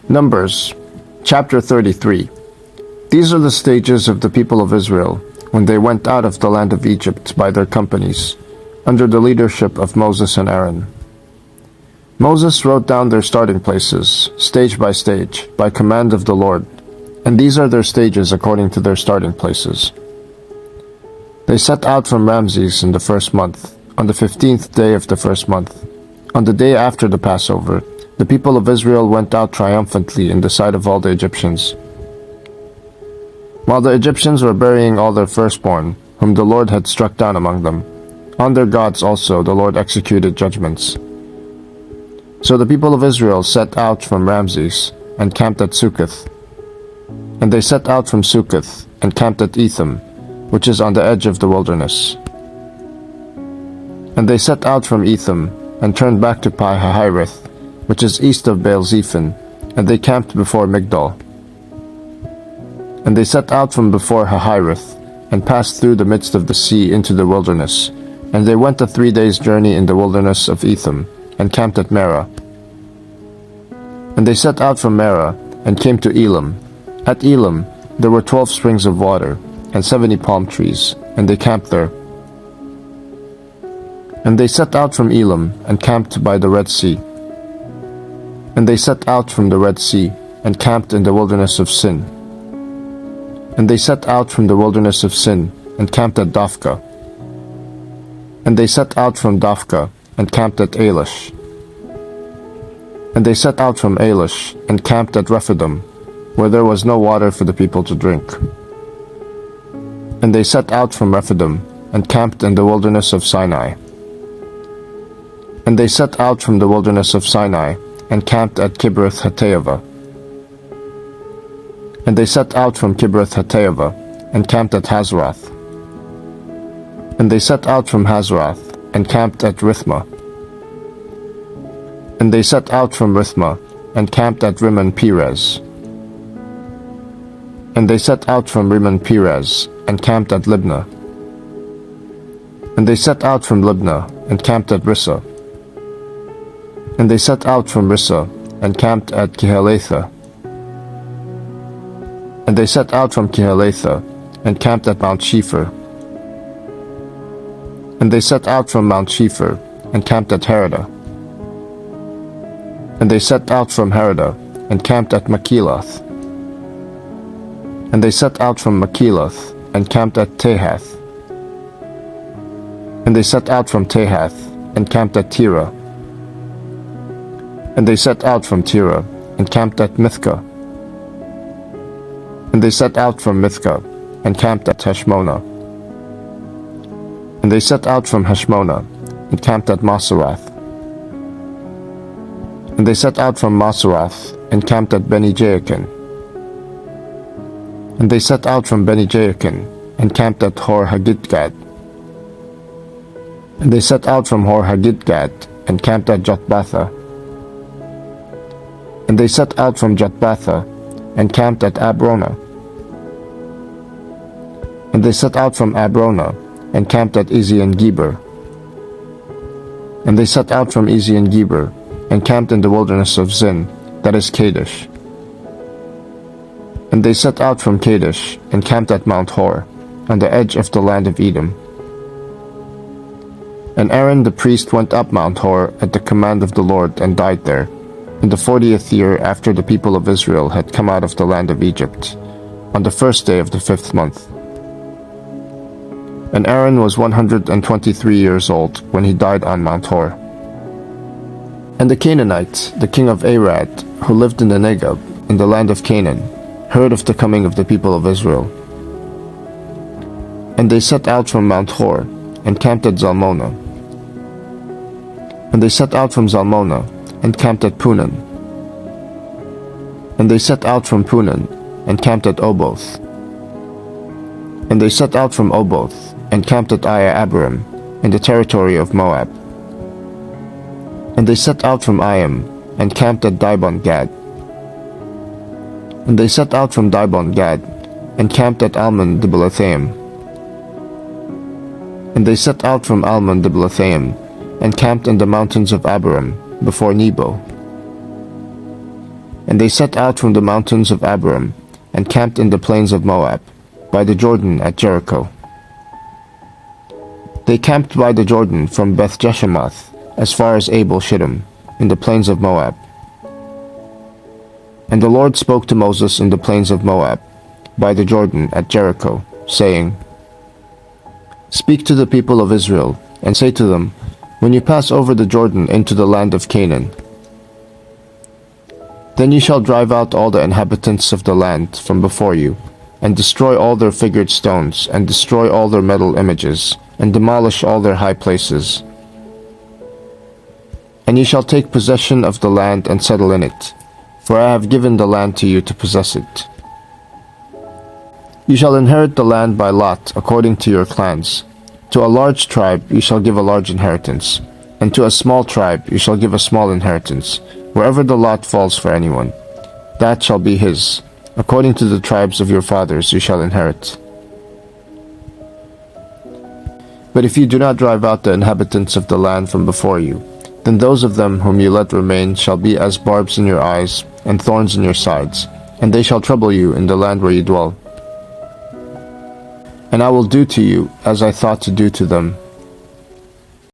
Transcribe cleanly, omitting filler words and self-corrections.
Numbers, chapter 33. These are the stages of the people of Israel when they went out of the land of Egypt by their companies, under the leadership of Moses and Aaron. Moses wrote down their starting places, stage by command of the Lord, and these are their stages according to their starting places. They set out from Ramses in the first month, on the 15th day of the first month. On the day after the Passover, the people of Israel went out triumphantly in the sight of all the Egyptians. While the Egyptians were burying all their firstborn, whom the Lord had struck down among them, on their gods also the Lord executed judgments. So the people of Israel set out from Ramses, and camped at Succoth. And they set out from Succoth, and camped at Etham, which is on the edge of the wilderness. And they set out from Etham, and turned back to Pi-Hahireth, which is east of Baal-Zephon, and they camped before Migdol. And they set out from before Hahireth, and passed through the midst of the sea into the wilderness, and they went a 3 days' journey in the wilderness of Etham, and camped at Marah. And they set out from Marah, and came to Elim. At Elim there were 12 springs of water, and 70 palm trees, and they camped there. And they set out from Elim, and camped by the Red Sea. And they set out from the Red Sea, and camped in the wilderness of Sin. And they set out from the wilderness of Sin, and camped at Dophkah. And they set out from Dophkah, and camped at Elish. And they set out from Elish, and camped at Rephidim, where there was no water for the people to drink. And they set out from Rephidim, and camped in the wilderness of Sinai. And they set out from the wilderness of Sinai, and camped at Kibroth Hattaavah. And they set out from Kibroth Hattaavah, and camped at Hazeroth. And they set out from Hazeroth, and camped at Rithmah. And they set out from Rithmah, and camped at Rimmon Perez. And they set out from Rimmon Perez, and camped at Libnah. And they set out from Libnah, and camped at Rissah. And they set out from Rissah, and camped at Kehelatha. And they set out from Kehelatha, and camped at Mount Shefer. And they set out from Mount Shefer, and camped at Haradah. And they set out from Haradah, and camped at Machiloth. And they set out from Machiloth, and camped at Tahath. And they set out from Tahath, and camped at Terah. And they set out from Terah, and camped at Mithkah. And they set out from Mithkah, and camped at Heshmonah. And they set out from Heshmonah, and camped at Moseroth. And they set out from Moseroth, and camped at Beni-Jaakan. And they set out from Beni-Jaakan, and camped at Hor-Haggidgad. And they set out from Hor-Haggidgad, and camped at Jotbatha. And they set out from Jotbatha, and camped at Abrona. And they set out from Abrona, and camped at Ezion-Geber. And they set out from Ezion-Geber, and camped in the wilderness of Zin, that is Kadesh. And they set out from Kadesh, and camped at Mount Hor, on the edge of the land of Edom. And Aaron the priest went up Mount Hor at the command of the Lord, and died there, in the 40th year after the people of Israel had come out of the land of Egypt, on the first day of the 5th month. And Aaron was 123 years old when he died on Mount Hor. And the Canaanite, the king of Arad, who lived in the Negeb, in the land of Canaan, heard of the coming of the people of Israel. And they set out from Mount Hor, and camped at Zalmonah. And they set out from Zalmonah, and camped at Punan. And they set out from Punan, and camped at Oboth. And they set out from Oboth, and camped at Iye-Abarim, in the territory of Moab. And they set out from Iam, and camped at Dibon-Gad. And they set out from Dibon-Gad, and camped at Almon-Diblathaim. And they set out from Almon-Diblathaim, and camped in the mountains of Abarim, before Nebo. And they set out from the mountains of Abiram, and camped in the plains of Moab, by the Jordan at Jericho. They camped by the Jordan from Beth Jeshemoth as far as Abel Shittim, in the plains of Moab. And the Lord spoke to Moses in the plains of Moab, by the Jordan at Jericho, saying, Speak to the people of Israel, and say to them, When you pass over the Jordan into the land of Canaan, then you shall drive out all the inhabitants of the land from before you, and destroy all their figured stones, and destroy all their metal images, and demolish all their high places. And you shall take possession of the land and settle in it, for I have given the land to you to possess it. You shall inherit the land by lot according to your clans. To a large tribe you shall give a large inheritance, and to a small tribe you shall give a small inheritance, wherever the lot falls for anyone. That shall be his. According to the tribes of your fathers you shall inherit. But if you do not drive out the inhabitants of the land from before you, then those of them whom you let remain shall be as barbs in your eyes and thorns in your sides, and they shall trouble you in the land where you dwell. And I will do to you as I thought to do to them,